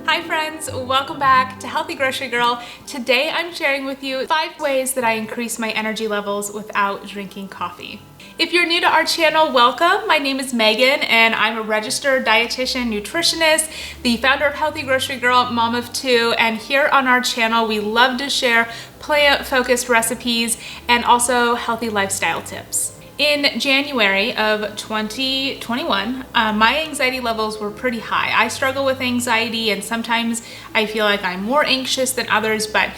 Hi friends, welcome back to Healthy Grocery Girl. Today I'm sharing with you 5 ways that I increase my energy levels without drinking coffee. If you're new to our channel, welcome. My name is Megan and I'm a registered dietitian, nutritionist, the founder of Healthy Grocery Girl, mom of 2, and here on our channel we love to share plant-focused recipes and also healthy lifestyle tips. In January of 2021, my anxiety levels were pretty high. I struggle with anxiety and sometimes I feel like I'm more anxious than others, but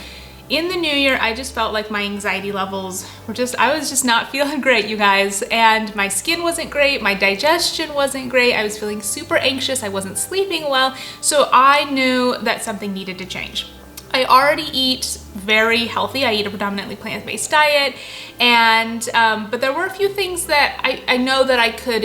in the new year, I just felt like my anxiety levels were I was just not feeling great, you guys. And my skin wasn't great, my digestion wasn't great, I was feeling super anxious, I wasn't sleeping well, so I knew that something needed to change. I already eat very healthy. I eat a predominantly plant-based diet, and but there were a few things that I know that I could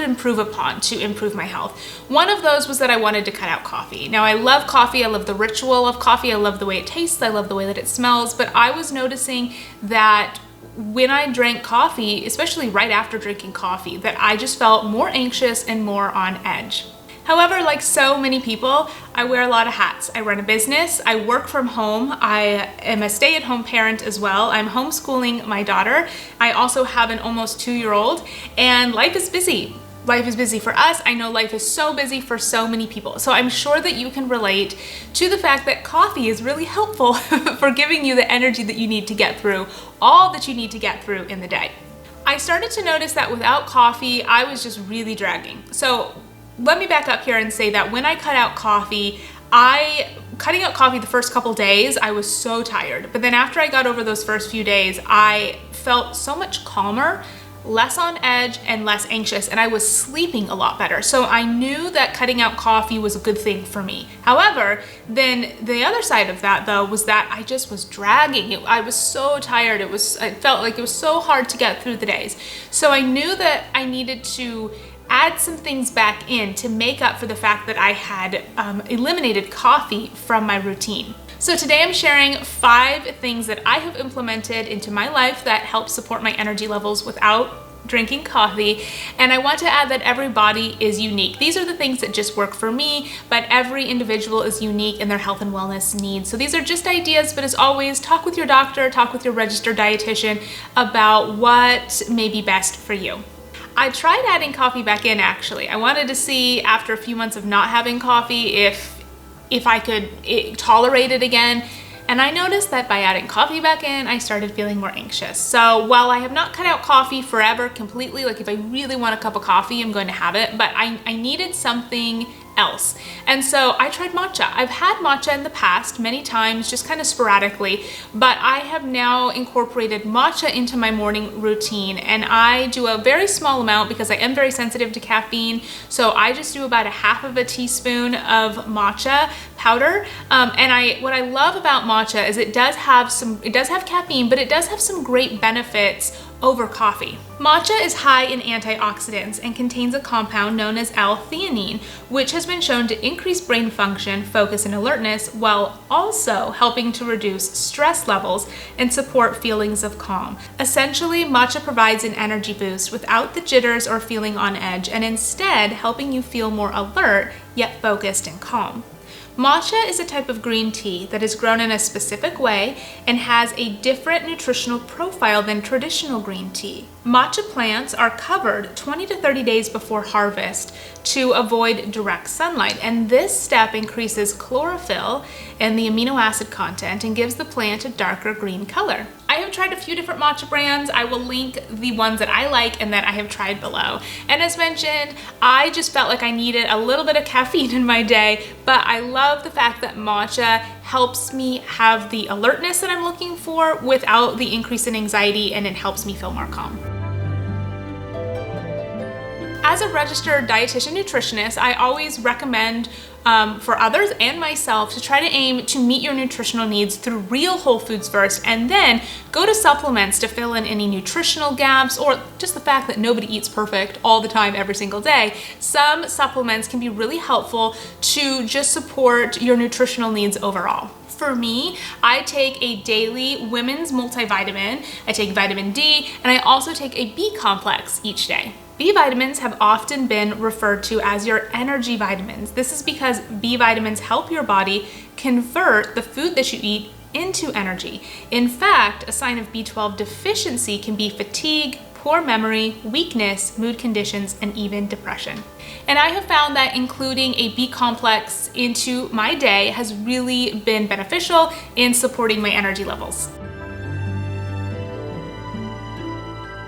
improve upon to improve my health. One of those was that I wanted to cut out coffee. Now I love coffee. I love the ritual of coffee. I love the way it tastes. I love the way that it smells. But I was noticing that when I drank coffee, especially right after drinking coffee, that I just felt more anxious and more on edge. However, like so many people, I wear a lot of hats. I run a business, I work from home, I am a stay-at-home parent as well. I'm homeschooling my daughter. I also have an almost 2-year-old, and life is busy. Life is busy for us. I know life is so busy for so many people. So I'm sure that you can relate to the fact that coffee is really helpful for giving you the energy that you need to get through all that you need to get through in the day. I started to notice that without coffee, I was just really dragging. So let me back up here and say that when I cut out coffee, cutting out coffee the first couple days, I was so tired. But then after I got over those first few days, I felt so much calmer, less on edge, and less anxious, and I was sleeping a lot better. So I knew that cutting out coffee was a good thing for me. However, then the other side of that though was that I just was dragging. I was so tired. I felt like it was so hard to get through the days. So I knew that I needed to add some things back in to make up for the fact that I had eliminated coffee from my routine. So today I'm sharing 5 things that I have implemented into my life that help support my energy levels without drinking coffee. And I want to add that every body is unique. These are the things that just work for me, but every individual is unique in their health and wellness needs. So these are just ideas, but as always, talk with your doctor, talk with your registered dietitian about what may be best for you. I tried adding coffee back in actually. I wanted to see after a few months of not having coffee if I could tolerate it again. And I noticed that by adding coffee back in, I started feeling more anxious. So while I have not cut out coffee forever completely, like if I really want a cup of coffee, I'm going to have it, but I needed something else. And so I tried matcha. I've had matcha in the past many times, just kind of sporadically, but I have now incorporated matcha into my morning routine, and I do a very small amount because I am very sensitive to caffeine. So I just do about 1/2 teaspoon of matcha powder. And what I love about matcha is it does have caffeine, but it does have some great benefits over coffee. Matcha is high in antioxidants and contains a compound known as L-theanine, which has been shown to increase brain function, focus, and alertness, while also helping to reduce stress levels and support feelings of calm. Essentially, matcha provides an energy boost without the jitters or feeling on edge, and instead helping you feel more alert, yet focused and calm. Matcha is a type of green tea that is grown in a specific way and has a different nutritional profile than traditional green tea. Matcha plants are covered 20 to 30 days before harvest to avoid direct sunlight, and this step increases chlorophyll and the amino acid content and gives the plant a darker green color. I have tried a few different matcha brands. I will link the ones that I like and that I have tried below. And as mentioned, I just felt like I needed a little bit of caffeine in my day, but I love the fact that matcha helps me have the alertness that I'm looking for without the increase in anxiety, and it helps me feel more calm. As a registered dietitian nutritionist, I always recommend for others and myself to try to aim to meet your nutritional needs through real whole foods first, and then go to supplements to fill in any nutritional gaps or just the fact that nobody eats perfect all the time every single day. Some supplements can be really helpful to just support your nutritional needs overall. For me, I take a daily women's multivitamin, I take vitamin D, and I also take a B complex each day. B vitamins have often been referred to as your energy vitamins. This is because B vitamins help your body convert the food that you eat into energy. In fact, a sign of B12 deficiency can be fatigue, poor memory, weakness, mood conditions, and even depression. And I have found that including a B complex into my day has really been beneficial in supporting my energy levels.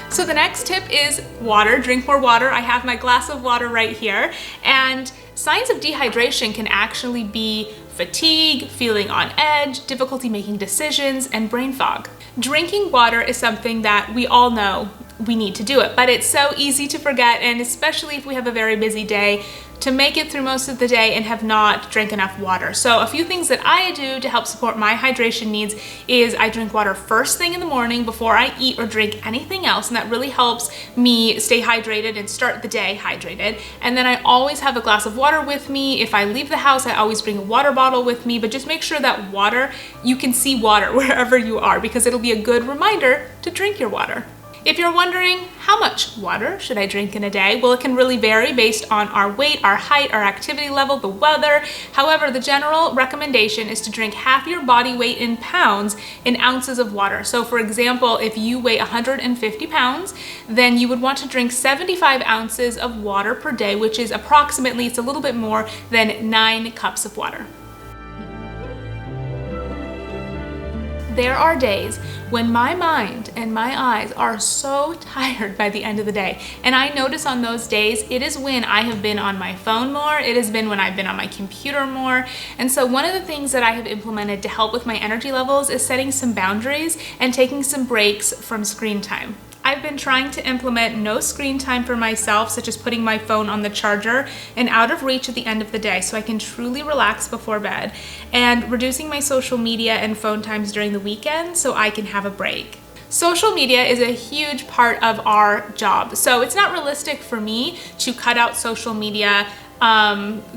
So the next tip is water. Drink more water. I have my glass of water right here. And signs of dehydration can actually be fatigue, feeling on edge, difficulty making decisions, and brain fog. Drinking water is something that we all know we need to do it, but it's so easy to forget, and especially if we have a very busy day, to make it through most of the day and have not drank enough water. So a few things that I do to help support my hydration needs is I drink water first thing in the morning before I eat or drink anything else, and that really helps me stay hydrated and start the day hydrated. And then I always have a glass of water with me. If I leave the house, I always bring a water bottle with me, but just make sure that water, you can see water wherever you are, because it'll be a good reminder to drink your water. If you're wondering how much water should I drink in a day, well, it can really vary based on our weight, our height, our activity level, the weather. However, the general recommendation is to drink half your body weight in pounds in ounces of water. So for example, if you weigh 150 pounds, then you would want to drink 75 ounces of water per day, which is approximately, it's a little bit more than 9 cups of water. There are days when my mind and my eyes are so tired by the end of the day. And I notice on those days, it is when I have been on my phone more, it has been when I've been on my computer more. And so one of the things that I have implemented to help with my energy levels is setting some boundaries and taking some breaks from screen time. I've been trying to implement no screen time for myself, such as putting my phone on the charger and out of reach at the end of the day so I can truly relax before bed, and reducing my social media and phone times during the weekend so I can have a break. Social media is a huge part of our job, so it's not realistic for me to cut out social media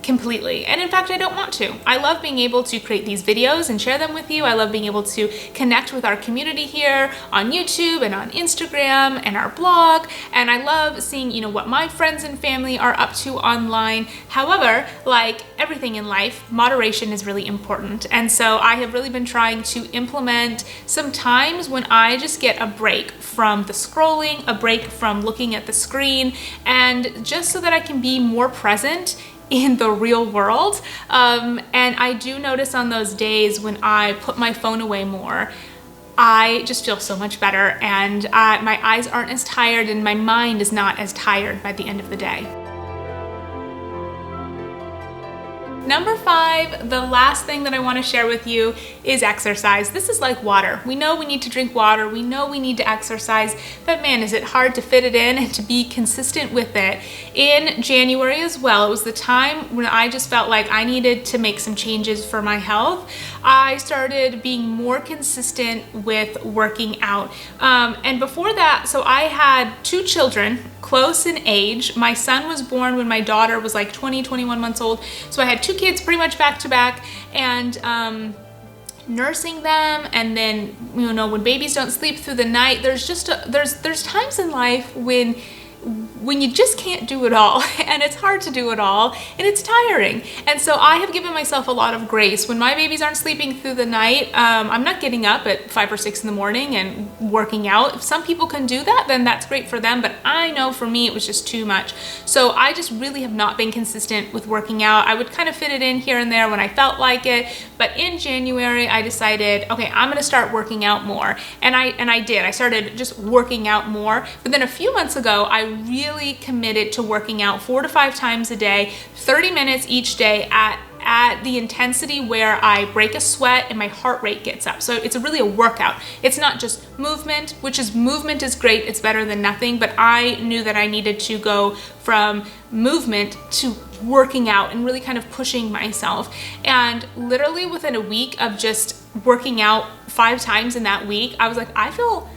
completely. And in fact, I don't want to. I love being able to create these videos and share them with you. I love being able to connect with our community here on YouTube and on Instagram and our blog. And I love seeing, what my friends and family are up to online. However, like everything in life, moderation is really important. And so I have really been trying to implement some times when I just get a break from the scrolling, a break from looking at the screen, and just so that I can be more present in the real world. And I do notice on those days when I put my phone away more, I just feel so much better, and my eyes aren't as tired and my mind is not as tired by the end of the day. Number 5, the last thing that I want to share with you is exercise. This is like water. We know we need to drink water. We know we need to exercise, but man, is it hard to fit it in and to be consistent with it. In January as well, it was the time when I just felt like I needed to make some changes for my health. I started being more consistent with working out. And before that, so I had 2 children, close in age. My son was born when my daughter was like 21 months old. So I had 2 kids pretty much back to back, and nursing them, and then when babies don't sleep through the night, there's times in life when you just can't do it all, and it's hard to do it all, and it's tiring. And so I have given myself a lot of grace. When my babies aren't sleeping through the night, I'm not getting up at 5 or 6 in the morning and working out. If some people can do that, then that's great for them, but I know for me it was just too much. So I just really have not been consistent with working out. I would kind of fit it in here and there when I felt like it, but in January I decided, okay, I'm gonna start working out more. And I did. I started just working out more, but then a few months ago I really committed to working out 4 to 5 times a day, 30 minutes each day at the intensity where I break a sweat and my heart rate gets up. So it's really a workout. It's not just movement, movement is great, it's better than nothing, but I knew that I needed to go from movement to working out and really kind of pushing myself. And literally within a week of just working out 5 times in that week, I was like, I feel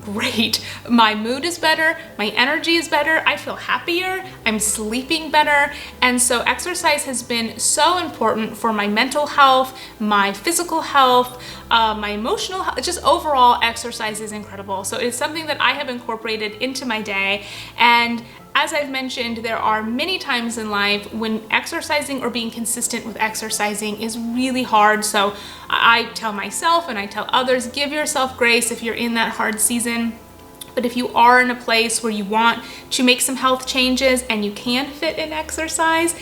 great. My mood is better, my energy is better, I feel happier, I'm sleeping better. And so exercise has been so important for my mental health, my physical health, my emotional health. Just overall, exercise is incredible. So it's something that I have incorporated into my day. And as I've mentioned, there are many times in life when exercising or being consistent with exercising is really hard. So I tell myself and I tell others, give yourself grace if you're in that hard season. But if you are in a place where you want to make some health changes and you can fit in exercise,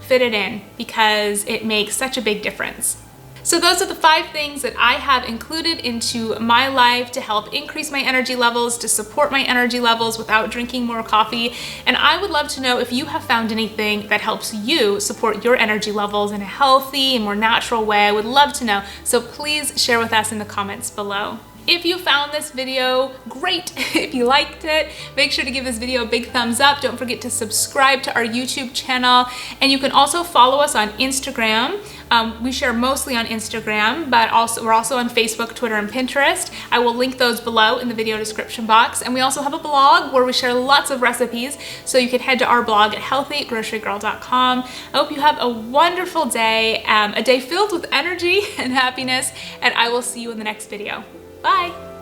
fit it in, because it makes such a big difference. So those are the 5 things that I have included into my life to help increase my energy levels, to support my energy levels without drinking more coffee. And I would love to know if you have found anything that helps you support your energy levels in a healthy and more natural way. I would love to know. So please share with us in the comments below. If you found this video, great. If you liked it, make sure to give this video a big thumbs up. Don't forget to subscribe to our YouTube channel. And you can also follow us on Instagram. We share mostly on Instagram, but we're also on Facebook, Twitter, and Pinterest. I will link those below in the video description box. And we also have a blog where we share lots of recipes. So you can head to our blog at healthygrocerygirl.com. I hope you have a wonderful day, a day filled with energy and happiness, and I will see you in the next video. Bye.